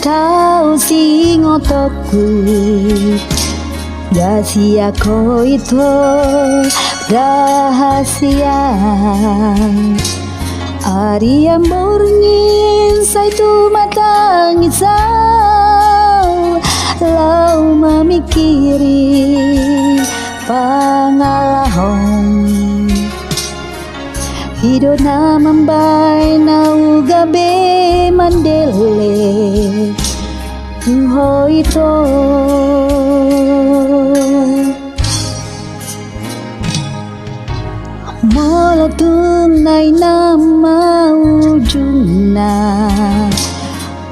tahu si ngotoku rahasia ko itu rahasia hari yang murni saya tu matang isau lau memikiri pangalahong hidup na mambay na ugabe mandele tuho ito mula tunay na maujung na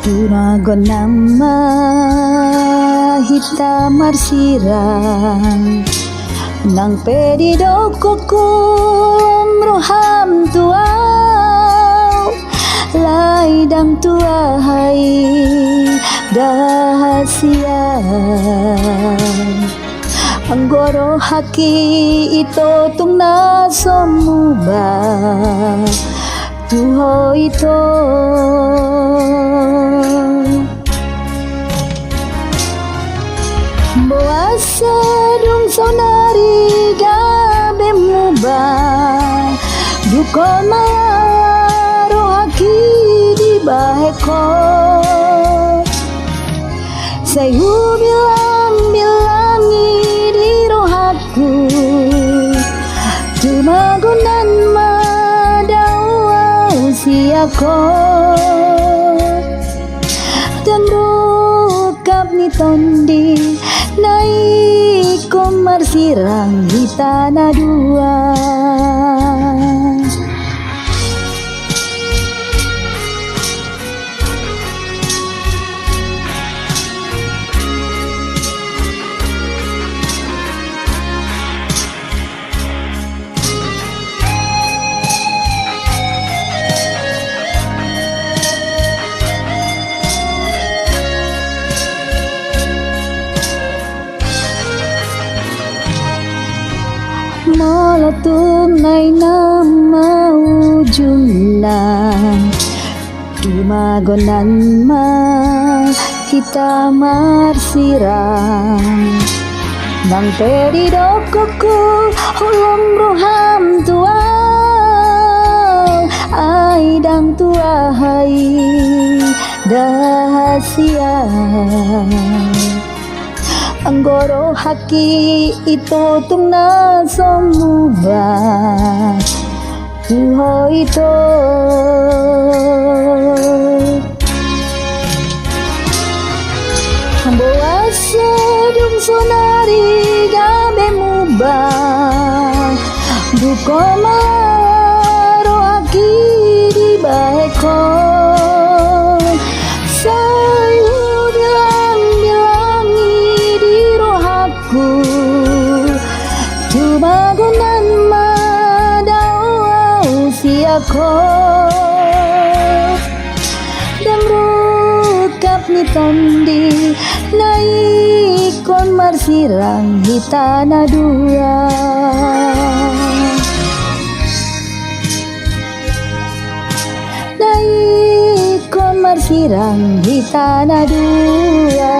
tunago na mahita marsirang nang pedido ko kumruham tuaw laidang tuahay rahasia ang goro haki ito tung nasomuba tuho ito Boasa dong sonari gabe muba duko mayaro haki di baheko sayu bilang-bilangi di rohaku tumagunan madawau siako dan rukap ni tondi naik komar sirang di tanah dua mula tunay na maujung na tumagonan mahita marsirang nang pedido ko hulong ruham tuaw ay dang tuahay rahasia ang goro haki ito tung nasomuba tuho ito ang buwasa dung sonari gabe muba duko maro haki di baheko tumagunan madawau siako dan rukap ni tondi naikon marsirang di tanah dua naikon marsirang di tanah dua